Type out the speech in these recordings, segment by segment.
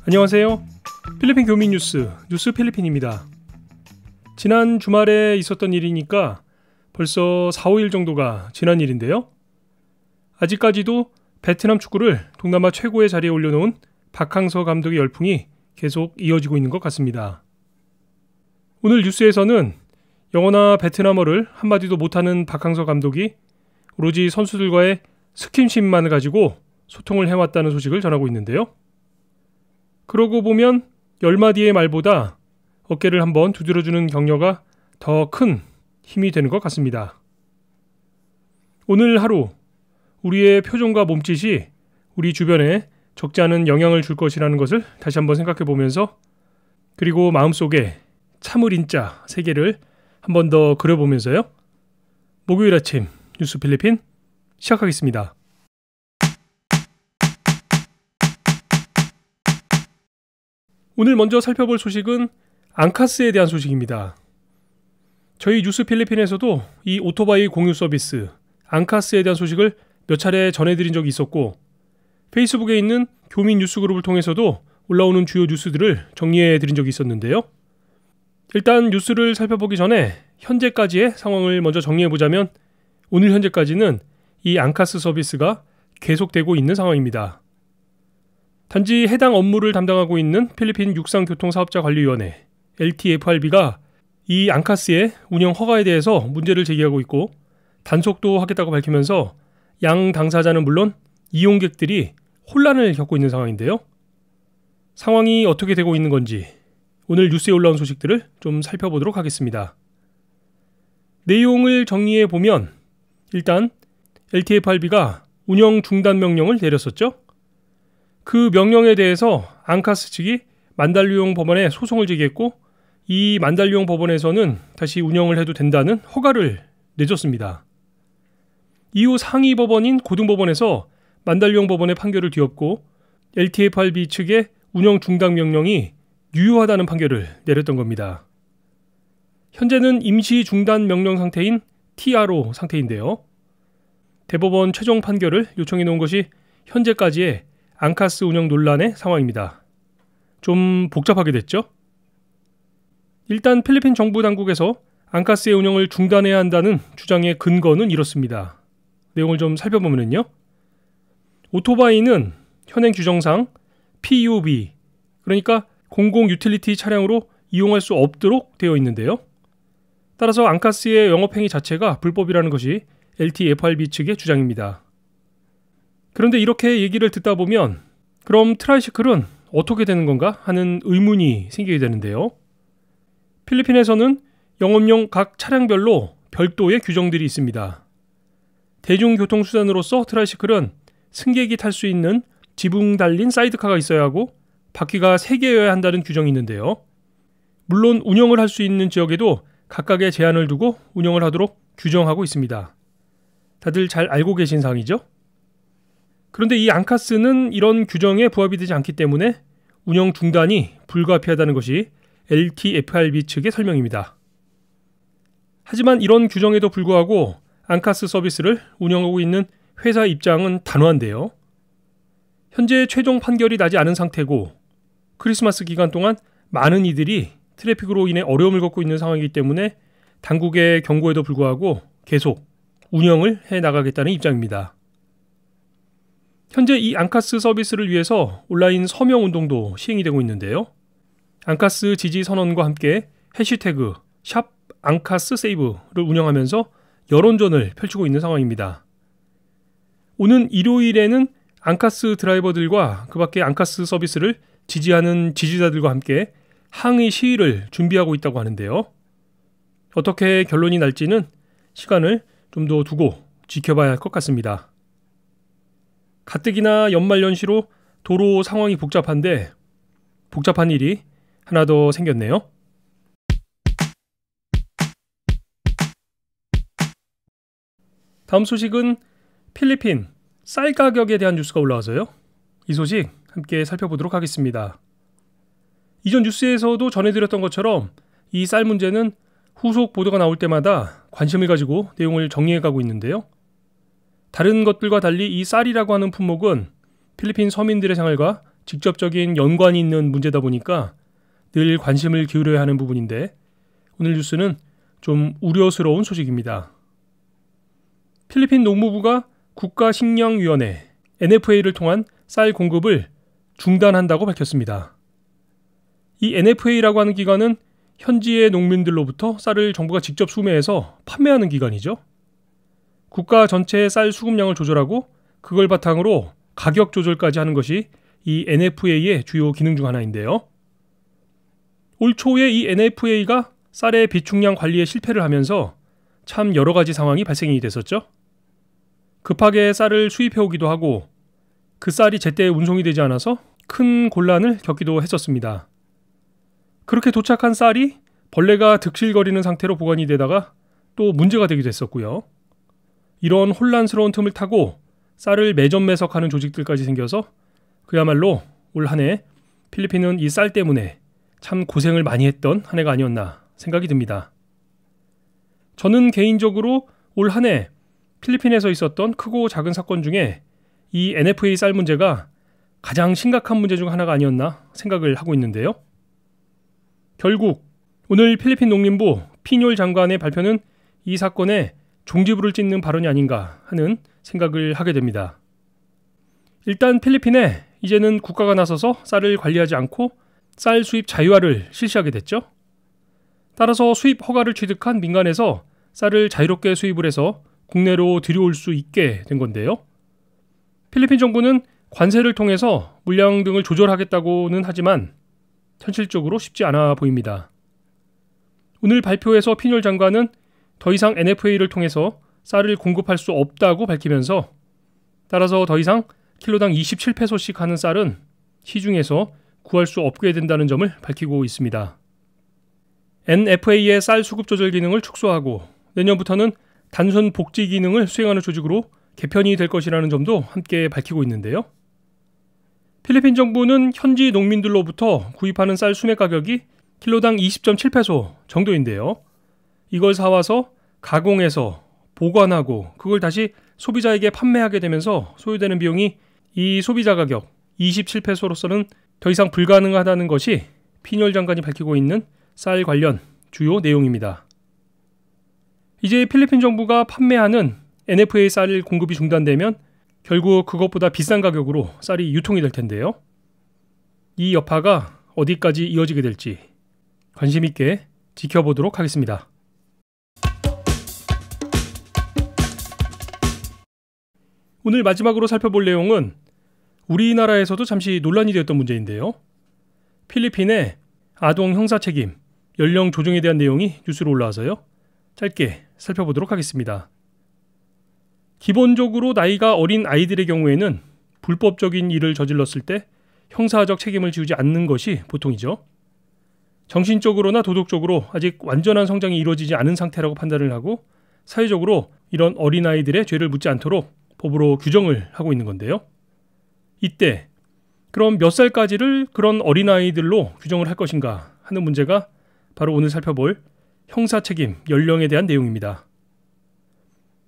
안녕하세요. 필리핀 교민 뉴스 필리핀입니다. 지난 주말에 있었던 일이니까 벌써 4, 5일 정도가 지난 일인데요. 아직까지도 베트남 축구를 동남아 최고의 자리에 올려놓은 박항서 감독의 열풍이 계속 이어지고 있는 것 같습니다. 오늘 뉴스에서는 영어나 베트남어를 한마디도 못하는 박항서 감독이 오로지 선수들과의 스킨십만을 가지고 소통을 해왔다는 소식을 전하고 있는데요. 그러고 보면 10마디의 말보다 어깨를 한번 두드려주는 격려가 더 큰 힘이 되는 것 같습니다. 오늘 하루 우리의 표정과 몸짓이 우리 주변에 적지 않은 영향을 줄 것이라는 것을 다시 한번 생각해 보면서, 그리고 마음속에 참을 인자 3개를 한 번 더 그려보면서요. 목요일 아침 뉴스 필리핀 시작하겠습니다. 오늘 먼저 살펴볼 소식은 앙카스에 대한 소식입니다. 저희 뉴스 필리핀에서도 이 오토바이 공유 서비스 앙카스에 대한 소식을 몇 차례 전해드린 적이 있었고, 페이스북에 있는 교민 뉴스 그룹을 통해서도 올라오는 주요 뉴스들을 정리해드린 적이 있었는데요. 일단 뉴스를 살펴보기 전에 현재까지의 상황을 먼저 정리해보자면, 오늘 현재까지는 이 앙카스 서비스가 계속되고 있는 상황입니다. 단지 해당 업무를 담당하고 있는 필리핀 육상교통사업자관리위원회 LTFRB가 이 앙카스의 운영 허가에 대해서 문제를 제기하고 있고, 단속도 하겠다고 밝히면서 양 당사자는 물론 이용객들이 혼란을 겪고 있는 상황인데요. 상황이 어떻게 되고 있는 건지 오늘 뉴스에 올라온 소식들을 좀 살펴보도록 하겠습니다. 내용을 정리해 보면, 일단 LTFRB가 운영 중단 명령을 내렸었죠. 그 명령에 대해서 앙카스 측이 만달류용 법원에 소송을 제기했고, 이 만달류용 법원에서는 다시 운영을 해도 된다는 허가를 내줬습니다. 이후 상위 법원인 고등법원에서 만달류용 법원의 판결을 뒤엎고 LTFRB 측의 운영 중단 명령이 유효하다는 판결을 내렸던 겁니다. 현재는 임시 중단 명령 상태인 TRO 상태인데요. 대법원 최종 판결을 요청해 놓은 것이 현재까지의 앙카스 운영 논란의 상황입니다. 좀 복잡하게 됐죠? 일단 필리핀 정부 당국에서 앙카스의 운영을 중단해야 한다는 주장의 근거는 이렇습니다. 내용을 좀 살펴보면요. 오토바이는 현행 규정상 PUB, 그러니까 공공 유틸리티 차량으로 이용할 수 없도록 되어 있는데요. 따라서 앙카스의 영업행위 자체가 불법이라는 것이 LTFRB 측의 주장입니다. 그런데 이렇게 얘기를 듣다 보면 그럼 트라이시클은 어떻게 되는 건가 하는 의문이 생기게 되는데요. 필리핀에서는 영업용 각 차량별로 별도의 규정들이 있습니다. 대중교통수단으로서 트라이시클은 승객이 탈 수 있는 지붕 달린 사이드카가 있어야 하고 바퀴가 3개여야 한다는 규정이 있는데요. 물론 운영을 할 수 있는 지역에도 각각의 제한을 두고 운영을 하도록 규정하고 있습니다. 다들 잘 알고 계신 사항이죠? 그런데 이 앙카스는 이런 규정에 부합이 되지 않기 때문에 운영 중단이 불가피하다는 것이 LTFRB 측의 설명입니다. 하지만 이런 규정에도 불구하고 앙카스 서비스를 운영하고 있는 회사 입장은 단호한데요. 현재 최종 판결이 나지 않은 상태고 크리스마스 기간 동안 많은 이들이 트래픽으로 인해 어려움을 겪고 있는 상황이기 때문에 당국의 경고에도 불구하고 계속 운영을 해나가겠다는 입장입니다. 현재 이 앙카스 서비스를 위해서 온라인 서명 운동도 시행이 되고 있는데요. 앙카스 지지 선언과 함께 해시태그 샵앙카스세이브를 운영하면서 여론전을 펼치고 있는 상황입니다. 오는 일요일에는 앙카스 드라이버들과 그 밖에 앙카스 서비스를 지지하는 지지자들과 함께 항의 시위를 준비하고 있다고 하는데요. 어떻게 결론이 날지는 시간을 좀 더 두고 지켜봐야 할 것 같습니다. 가뜩이나 연말연시로 도로 상황이 복잡한데 복잡한 일이 하나 더 생겼네요. 다음 소식은 필리핀 쌀 가격에 대한 뉴스가 올라와서요. 이 소식 함께 살펴보도록 하겠습니다. 이전 뉴스에서도 전해드렸던 것처럼 이 쌀 문제는 후속 보도가 나올 때마다 관심을 가지고 내용을 정리해가고 있는데요. 다른 것들과 달리 이 쌀이라고 하는 품목은 필리핀 서민들의 생활과 직접적인 연관이 있는 문제다 보니까 늘 관심을 기울여야 하는 부분인데 오늘 뉴스는 좀 우려스러운 소식입니다. 필리핀 농무부가 국가식량위원회 NFA를 통한 쌀 공급을 중단한다고 밝혔습니다. 이 NFA라고 하는 기관은 현지의 농민들로부터 쌀을 정부가 직접 수매해서 판매하는 기관이죠. 국가 전체의 쌀 수급량을 조절하고 그걸 바탕으로 가격 조절까지 하는 것이 이 NFA의 주요 기능 중 하나인데요. 올 초에 이 NFA가 쌀의 비축량 관리에 실패를 하면서 참 여러 가지 상황이 발생이 됐었죠. 급하게 쌀을 수입해오기도 하고 그 쌀이 제때 운송이 되지 않아서 큰 곤란을 겪기도 했었습니다. 그렇게 도착한 쌀이 벌레가 득실거리는 상태로 보관이 되다가 또 문제가 되기도 했었고요. 이런 혼란스러운 틈을 타고 쌀을 매점매석하는 조직들까지 생겨서 그야말로 올 한 해 필리핀은 이 쌀 때문에 참 고생을 많이 했던 한 해가 아니었나 생각이 듭니다. 저는 개인적으로 올 한 해 필리핀에서 있었던 크고 작은 사건 중에 이 NFA 쌀 문제가 가장 심각한 문제 중 하나가 아니었나 생각을 하고 있는데요. 결국 오늘 필리핀 농림부 피뇰 장관의 발표는 이 사건에 종지부를 찍는 발언이 아닌가 하는 생각을 하게 됩니다. 일단 필리핀에 이제는 국가가 나서서 쌀을 관리하지 않고 쌀 수입 자유화를 실시하게 됐죠. 따라서 수입 허가를 취득한 민간에서 쌀을 자유롭게 수입을 해서 국내로 들여올 수 있게 된 건데요. 필리핀 정부는 관세를 통해서 물량 등을 조절하겠다고는 하지만 현실적으로 쉽지 않아 보입니다. 오늘 발표에서 피뇰 장관은 더 이상 NFA를 통해서 쌀을 공급할 수 없다고 밝히면서 따라서 더 이상 킬로당 27페소씩 하는 쌀은 시중에서 구할 수 없게 된다는 점을 밝히고 있습니다. NFA의 쌀 수급 조절 기능을 축소하고 내년부터는 단순 복지 기능을 수행하는 조직으로 개편이 될 것이라는 점도 함께 밝히고 있는데요. 필리핀 정부는 현지 농민들로부터 구입하는 쌀 수매 가격이 킬로당 20.7페소 정도인데요. 이걸 사와서 가공해서 보관하고 그걸 다시 소비자에게 판매하게 되면서 소요되는 비용이 이 소비자 가격 27페소로서는 더 이상 불가능하다는 것이 피뇰 장관이 밝히고 있는 쌀 관련 주요 내용입니다. 이제 필리핀 정부가 판매하는 NFA 쌀 공급이 중단되면 결국 그것보다 비싼 가격으로 쌀이 유통이 될 텐데요. 이 여파가 어디까지 이어지게 될지 관심 있게 지켜보도록 하겠습니다. 오늘 마지막으로 살펴볼 내용은 우리나라에서도 잠시 논란이 되었던 문제인데요. 필리핀의 아동 형사 책임, 연령 조정에 대한 내용이 뉴스로 올라와서요. 짧게 살펴보도록 하겠습니다. 기본적으로 나이가 어린 아이들의 경우에는 불법적인 일을 저질렀을 때 형사적 책임을 지우지 않는 것이 보통이죠. 정신적으로나 도덕적으로 아직 완전한 성장이 이루어지지 않은 상태라고 판단을 하고 사회적으로 이런 어린아이들의 죄를 묻지 않도록 법으로 규정을 하고 있는 건데요. 이때 그럼 몇 살까지를 그런 어린아이들로 규정을 할 것인가 하는 문제가 바로 오늘 살펴볼 형사책임 연령에 대한 내용입니다.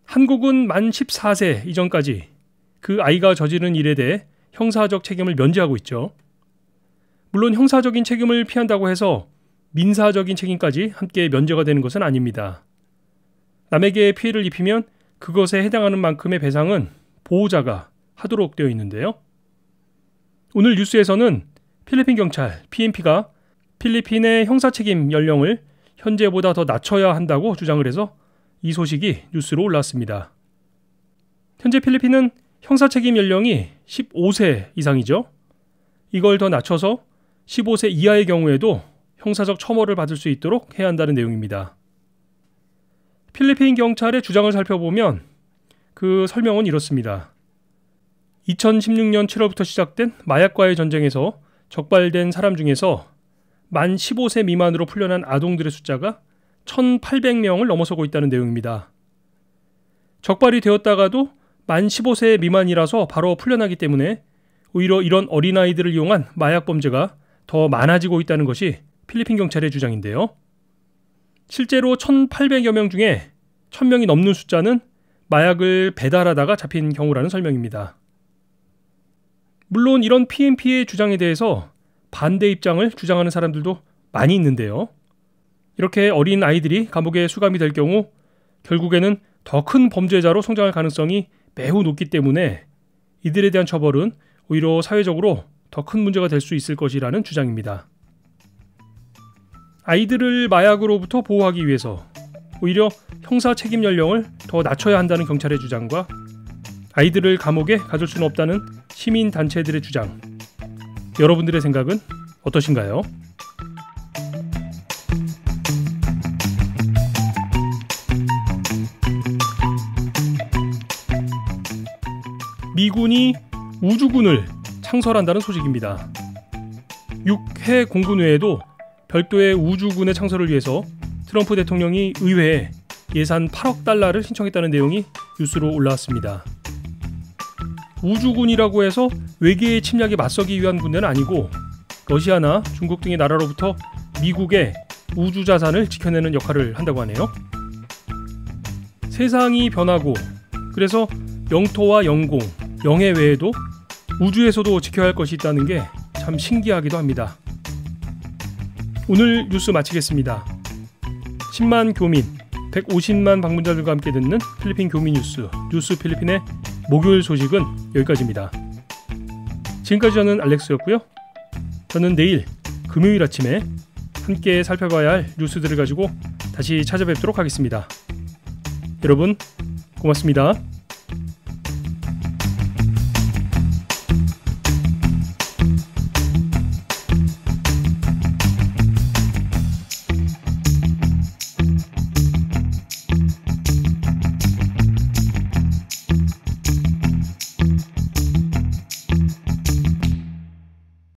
한국은 만 14세 이전까지 그 아이가 저지른 일에 대해 형사적 책임을 면제하고 있죠. 물론 형사적인 책임을 피한다고 해서 민사적인 책임까지 함께 면제가 되는 것은 아닙니다. 남에게 피해를 입히면 그것에 해당하는 만큼의 배상은 보호자가 하도록 되어 있는데요. 오늘 뉴스에서는 필리핀 경찰 PNP가 필리핀의 형사책임 연령을 현재보다 더 낮춰야 한다고 주장을 해서 이 소식이 뉴스로 올라왔습니다. 현재 필리핀은 형사책임 연령이 15세 이상이죠. 이걸 더 낮춰서 15세 이하의 경우에도 형사적 처벌을 받을 수 있도록 해야 한다는 내용입니다. 필리핀 경찰의 주장을 살펴보면 그 설명은 이렇습니다. 2016년 7월부터 시작된 마약과의 전쟁에서 적발된 사람 중에서 만 15세 미만으로 풀려난 아동들의 숫자가 1,800명을 넘어서고 있다는 내용입니다. 적발이 되었다가도 만 15세 미만이라서 바로 풀려나기 때문에 오히려 이런 어린아이들을 이용한 마약 범죄가 더 많아지고 있다는 것이 필리핀 경찰의 주장인데요. 실제로 1,800여 명 중에 1,000명이 넘는 숫자는 마약을 배달하다가 잡힌 경우라는 설명입니다. 물론 이런 PNP의 주장에 대해서 반대 입장을 주장하는 사람들도 많이 있는데요. 이렇게 어린 아이들이 감옥에 수감이 될 경우 결국에는 더 큰 범죄자로 성장할 가능성이 매우 높기 때문에 이들에 대한 처벌은 오히려 사회적으로 더 큰 문제가 될 수 있을 것이라는 주장입니다. 아이들을 마약으로부터 보호하기 위해서 오히려 형사 책임 연령을 더 낮춰야 한다는 경찰의 주장과 아이들을 감옥에 가둘 수는 없다는 시민단체들의 주장, 여러분들의 생각은 어떠신가요? 미군이 우주군을 창설한다는 소식입니다. 6해 공군 외에도 별도의 우주군의 창설을 위해서 트럼프 대통령이 의회에 예산 8억 달러를 신청했다는 내용이 뉴스로 올라왔습니다. 우주군이라고 해서 외계의 침략에 맞서기 위한 군대는 아니고 러시아나 중국 등의 나라로부터 미국의 우주 자산을 지켜내는 역할을 한다고 하네요. 세상이 변하고 그래서 영토와 영공, 영해 외에도 우주에서도 지켜야 할 것이 있다는 게 참 신기하기도 합니다. 오늘 뉴스 마치겠습니다. 10만 교민, 150만 방문자들과 함께 듣는 필리핀 교민 뉴스 필리핀의 목요일 소식은 여기까지입니다. 지금까지 저는 알렉스였고요. 저는 내일 금요일 아침에 함께 살펴봐야 할 뉴스들을 가지고 다시 찾아뵙도록 하겠습니다. 여러분 고맙습니다.